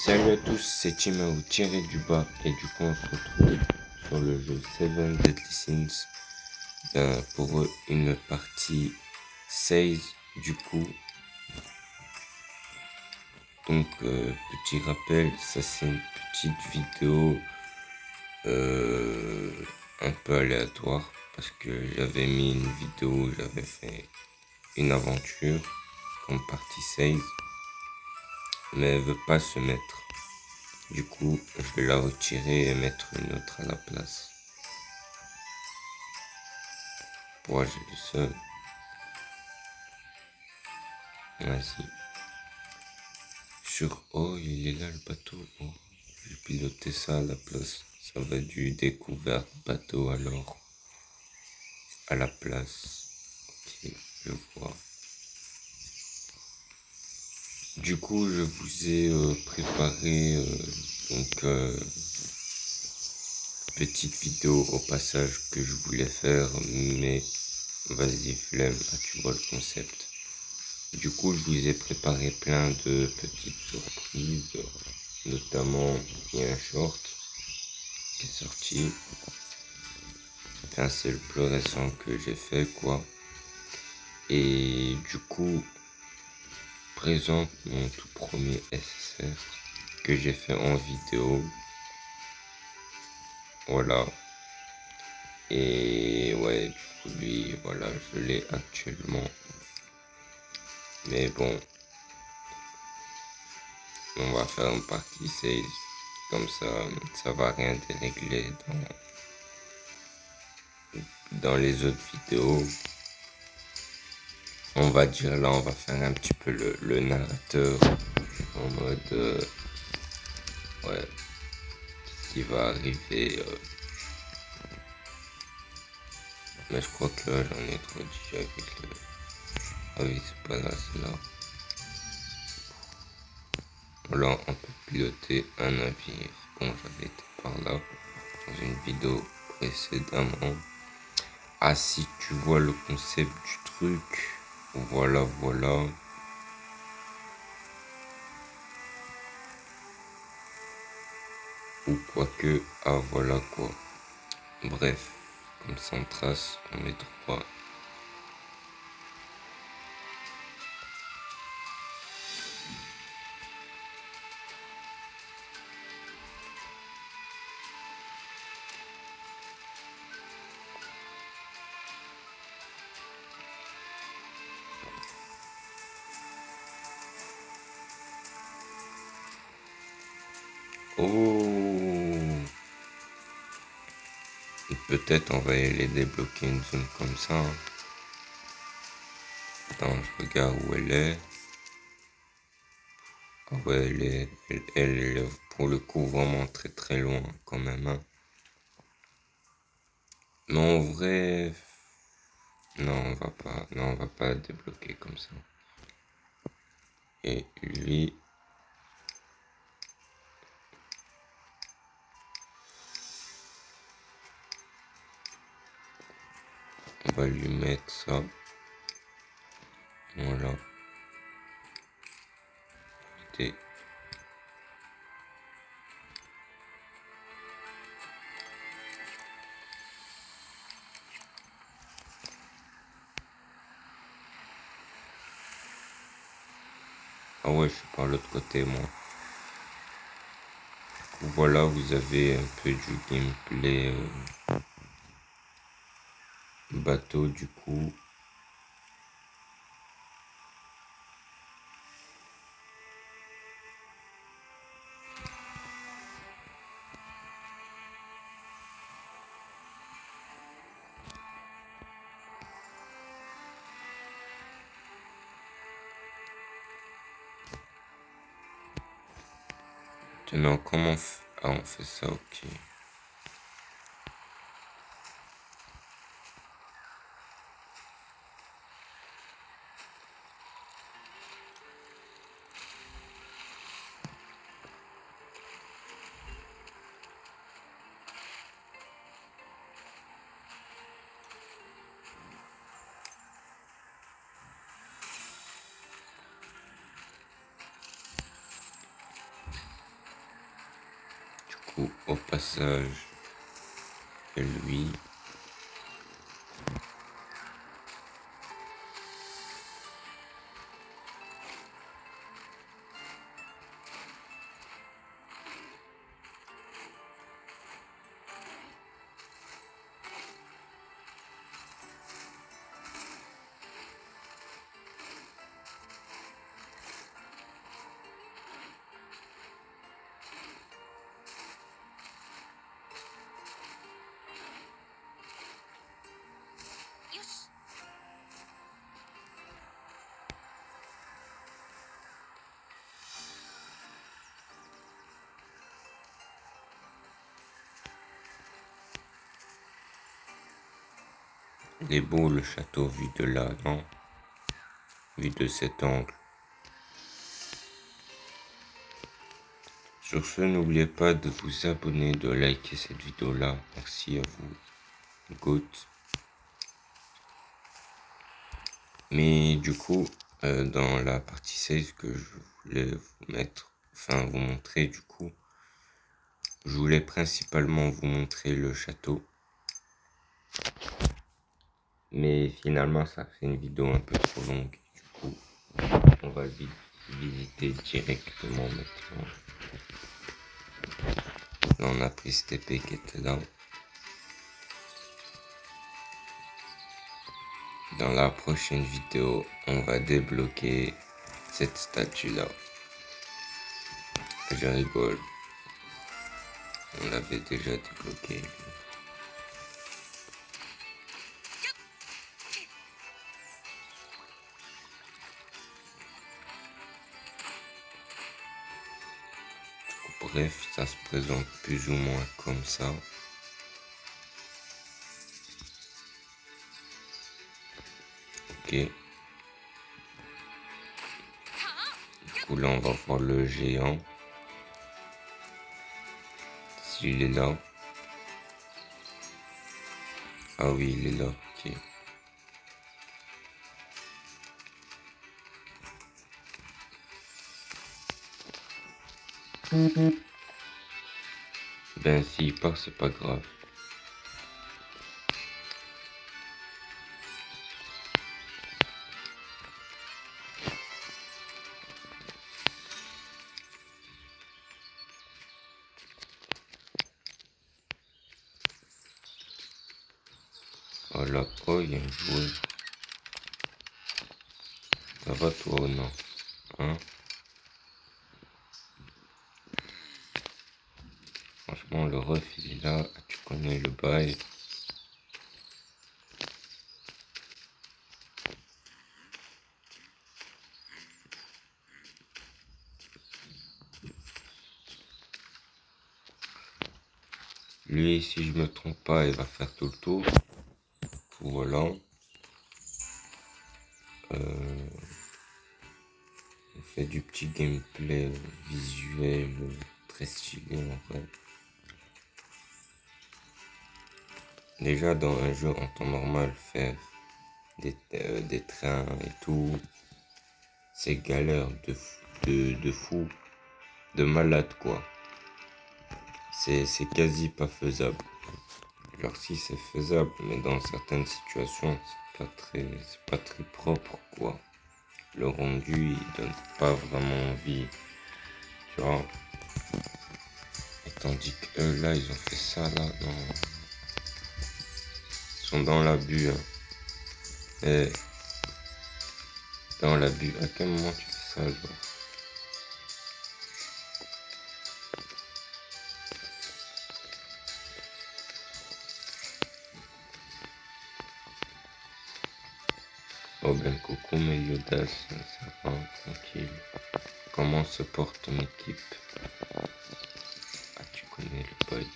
Salut à tous, c'est Timaou tiré du bas et du coup on se retrouve sur le jeu Seven Deadly Sins pour une partie 16 du coup. Donc petit rappel, ça c'est une petite vidéo un peu aléatoire parce que j'avais mis une vidéo où j'avais fait une aventure comme partie 16 mais elle veut pas se mettre. Du coup, je vais la retirer et mettre une autre à la place. Pour j'ai le seul. Vas-y. Oh, il est là le bateau. Oh, je vais piloter ça à la place. Ça va du découverte bateau alors. À la place. Ok, je vois. Du coup, je vous ai préparé petite vidéo au passage que je voulais faire, mais vas-y flemme, ah, tu vois le concept. Du coup, je vous ai préparé plein de petites surprises, notamment il y a un short qui est sorti. Enfin, c'est le plus récent que j'ai fait, quoi. Et du coup, présente mon tout premier SSR que j'ai fait en vidéo. Voilà. Et ouais, du coup, lui, voilà, je l'ai actuellement. Mais bon, on va faire une partie 16. Comme ça va rien dérégler dans les autres vidéos. On va dire là, on va faire un petit peu le narrateur en mode ouais, ce qui va arriver. Mais je crois que là, j'en ai trop dit avec le. Ah oui, c'est pas là, c'est là. Là, on peut piloter un navire. Bon, j'avais été par là dans une vidéo précédemment. Ah, si tu vois le concept du truc, voilà, voilà. Ou quoique, ah voilà quoi. Bref, comme ça on trace, on met droit. Oh, peut-être on va aller débloquer une zone comme ça. Hein. Attends, je regarde où elle est. Ah ouais, elle est pour le coup vraiment très très loin quand même. Hein. Mais en vrai, non, on va pas débloquer comme ça. Et lui, on va lui mettre ça. Voilà. Et ah ouais, je suis par l'autre côté moi. Voilà, vous avez un peu du gameplay bateau du coup. Maintenant, comment on fait? Ah, on fait ça, ok. coup, au passage, lui. Il est beau le château vu de là, non? Vu de cet angle. Sur ce, n'oubliez pas de vous abonner, de liker cette vidéo-là. Merci à vous. Good. Mais du coup, dans la partie 16 que je voulais vous mettre, enfin vous montrer du coup, je voulais principalement vous montrer le château. Mais finalement, ça fait une vidéo un peu trop longue. Du coup, on va visiter directement maintenant. Là, on a pris cette épée qui était là. Dans la prochaine vidéo, on va débloquer cette statue-là. Je rigole. On l'avait déjà débloqué. Bref, ça se présente plus ou moins comme ça. Ok. Du coup, là, on va voir le géant. S'il est là. Ah oui, il est là. Ok. Ben, s'il part, c'est pas grave. Voilà. Oh, il y a un joueur. Ça va toi ou non? Hein? Franchement, le ref, il est là. Tu connais le bail. Lui, si je me trompe pas, il va faire tout le tour. Voilà. On fait du petit gameplay visuel très stylé en vrai. Déjà dans un jeu en temps normal, faire des trains et tout, c'est galère de fou, de malade quoi. C'est quasi pas faisable. Alors si c'est faisable, mais dans certaines situations, c'est pas très propre quoi. Le rendu, il donne pas vraiment envie, tu vois. Et tandis que eux là, ils ont fait ça là, non. Ils sont dans l'abus, hein. Et dans l'abus, à quel moment tu fais ça, genre? Oh ben coucou Meliodas, ça va, tranquille. Comment se porte ton équipe? Ah tu connais le boy.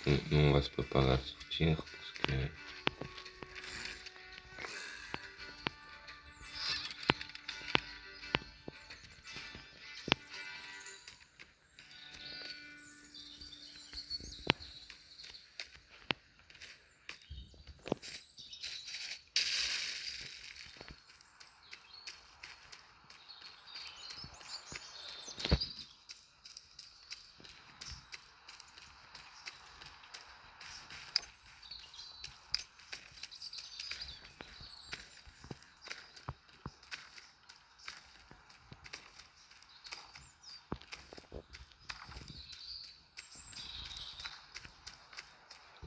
Nous on va se préparer à sortir parce que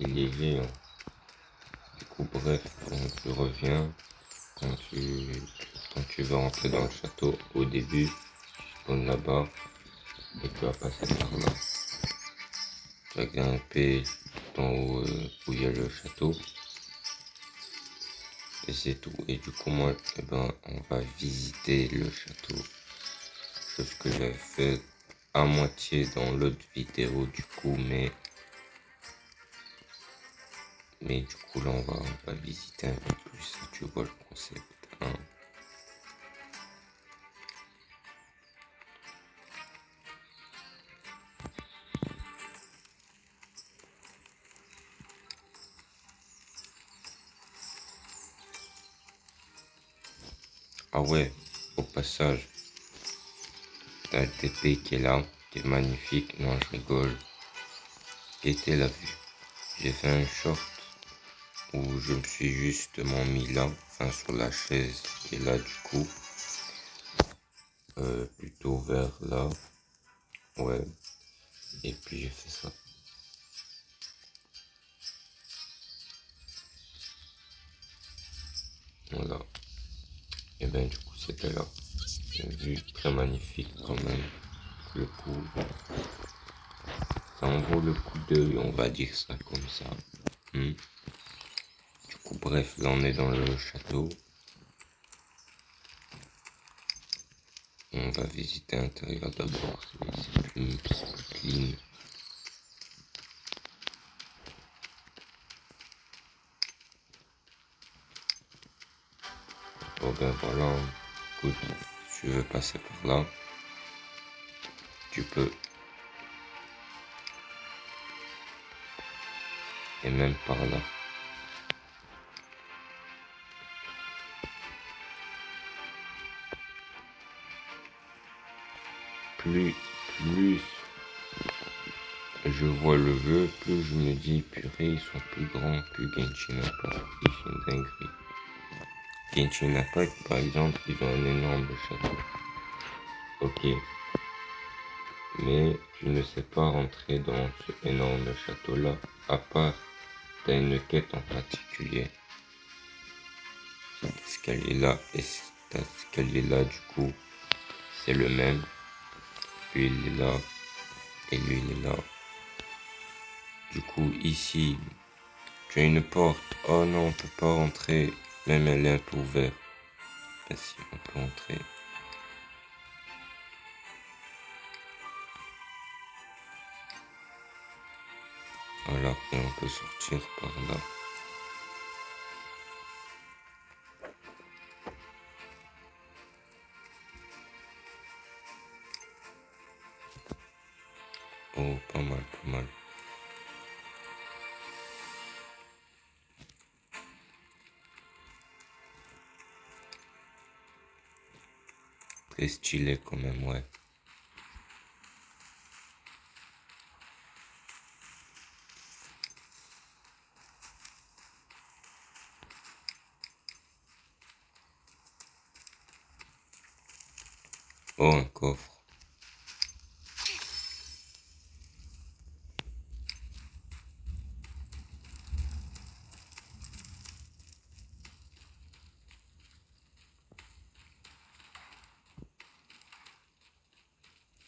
Il est géant. Du coup, bref, quand tu reviens, quand tu veux rentrer dans le château, au début, tu spawns là-bas et tu vas passer par là. Tu vas grimper en haut où il y a le château. Et c'est tout. Et du coup, moi, on va visiter le château. Chose que j'avais fait à moitié dans l'autre vidéo, du coup, mais du coup, là, on va visiter un peu plus. Tu vois le concept, hein. Ah ouais, au passage, t'as le TP qui est là, qui est magnifique. Non, je rigole. Et t'es la vue. J'ai fait un short où je me suis justement mis là, enfin sur la chaise qui est là du coup, plutôt vers là, ouais, et puis j'ai fait ça. Voilà, et ben du coup c'était là. Une vue très magnifique quand même. Le coup, ça en vaut le coup d'œil, on va dire ça comme ça. Du coup, bref, là on est dans le château. On va visiter l'intérieur d'abord, c'est plus clean. Bon ben voilà, écoute, si tu veux passer par là, tu peux. Et même par là. Plus je vois le jeu, plus je me dis, purée, ils sont plus grands que Genshin Impact. Ils sont dingueries. Genshin Impact, par exemple, ils ont un énorme château. Ok. Mais tu ne sais pas rentrer dans ce énorme château-là, à part t'as une quête en particulier. Cet escalier-là et cet escalier-là, du coup, c'est le même. Lui, il est là. Et lui, il est là. Du coup, ici, tu as une porte. Oh non, on peut pas rentrer. Même elle est un peu ouverte. Ben si, on peut entrer. Voilà, et on peut sortir par là. Oh, pas mal, pas mal. Très stylé quand même, ouais. Oh, un coffre.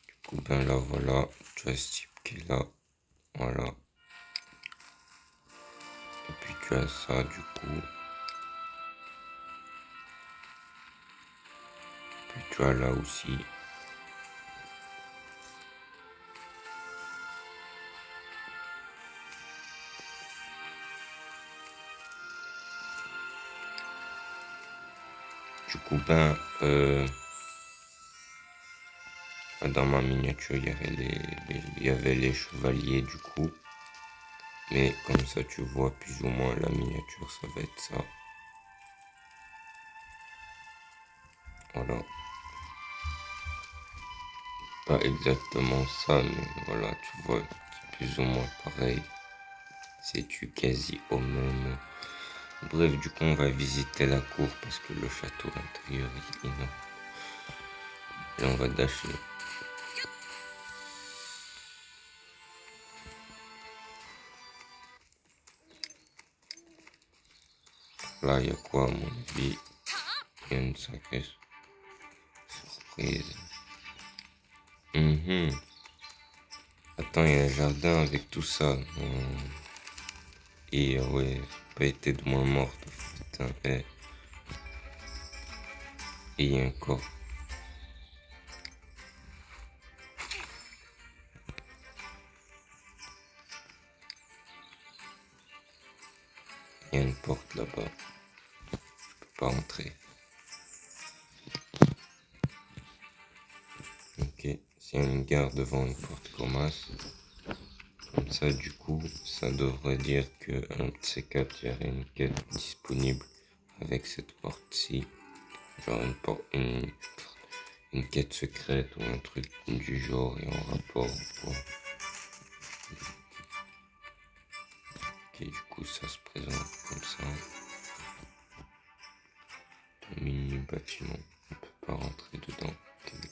Du coup, ben là, voilà. Tu as ce type qui est là. Voilà. Et puis tu as ça, du coup. Puis tu as là aussi. Du coup, ben, dans ma miniature, il y avait les chevaliers, du coup. Mais comme ça, tu vois plus ou moins la miniature, ça va être ça. Voilà. Pas exactement ça, mais voilà, tu vois, c'est plus ou moins pareil. C'est tu quasi au même. Bref, du coup, on va visiter la cour parce que le château intérieur est énorme. Et on va dasher. Là, il y a quoi à mon avis? Il y a une sacrée surprise. Attends, il y a un jardin avec tout ça. Et ouais, pas été de moins morte. Putain, et il y a un corps. Il y a une porte là-bas. Je peux pas rentrer. Ok, s'il y a une gare devant une porte commerce, comme ça, du coup, ça devrait dire que un de ces quatre, il y aurait une quête disponible avec cette porte-ci. Genre une quête secrète ou un truc du genre et en rapport quoi. Ok, du coup, ça se présente comme ça. Un mini bâtiment. On peut pas rentrer dedans. Okay.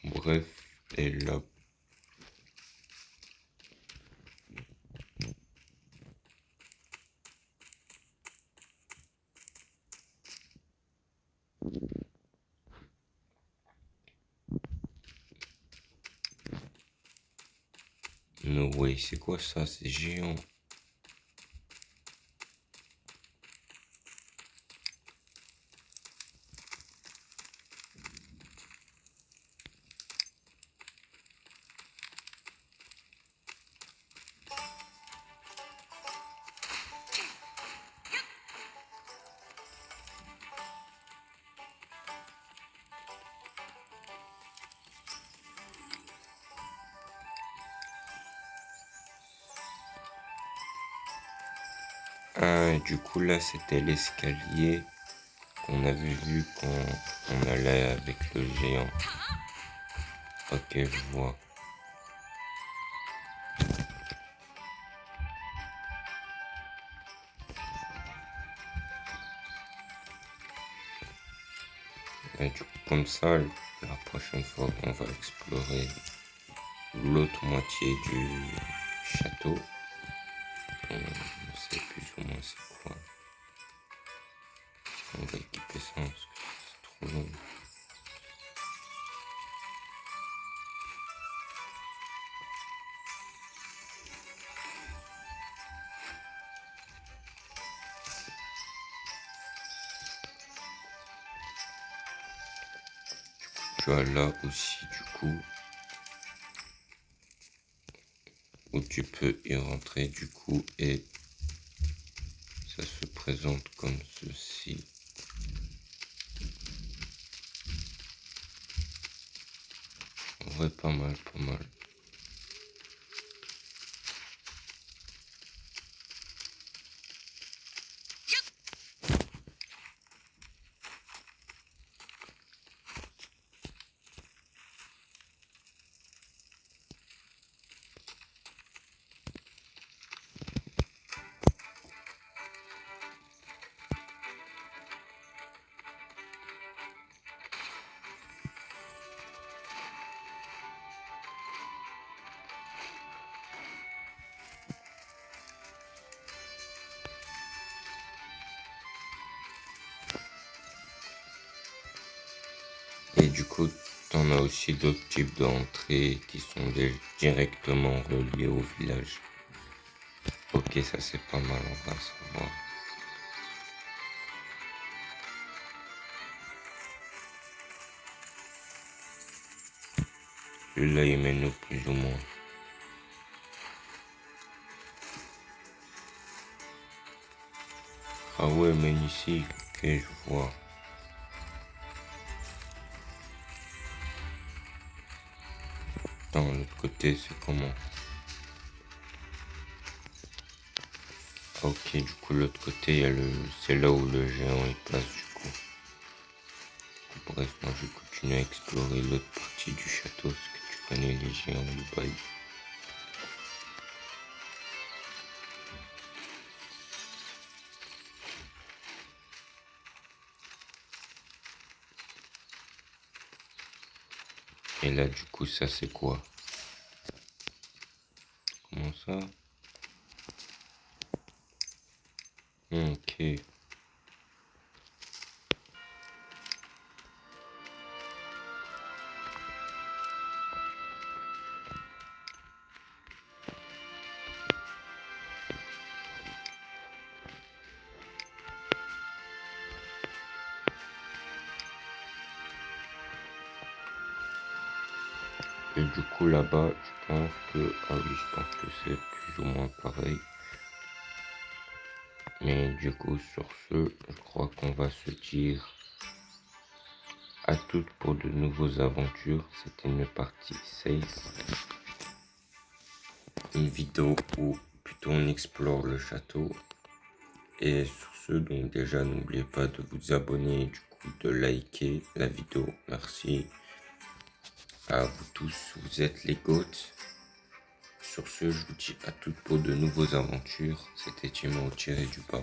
Bref, et là. No way, c'est quoi ça? C'est géant. Ah, du coup, là, c'était l'escalier qu'on avait vu quand on allait avec le géant. Ok, je vois. Et du coup, comme ça, la prochaine fois qu'on va explorer l'autre moitié du château, on sait plus ou moins c'est quoi. On va équiper ça parce que c'est trop long. Tu as là aussi du coup où tu peux y rentrer du coup et ça se présente comme ceci. En vrai pas mal, pas mal. Et du coup, t'en as aussi d'autres types d'entrées qui sont directement reliés au village. Ok, ça c'est pas mal, on va savoir. Celui-là, il mène plus ou moins. Ah ouais, mène ici, ok, je vois. Attends, l'autre côté, c'est comment? Ah, ok, du coup, l'autre côté, c'est là où le géant il passe, du coup. Bref, moi, je vais continuer à explorer l'autre partie du château, parce que tu connais les géants du bail. Et là, du coup, ça c'est quoi? Comment ça? Ok. Et du coup, là-bas, je pense que... Ah oui, je pense que c'est plus ou moins pareil. Mais du coup, sur ce, je crois qu'on va se dire à toutes pour de nouvelles aventures. C'était une partie 16. Une vidéo où plutôt on explore le château. Et sur ce, donc déjà, n'oubliez pas de vous abonner et du coup de liker la vidéo. Merci à vous tous, vous êtes les GOAT. Sur ce, je vous dis à toutes pour de nouvelles aventures. C'était Timo tiré du bas.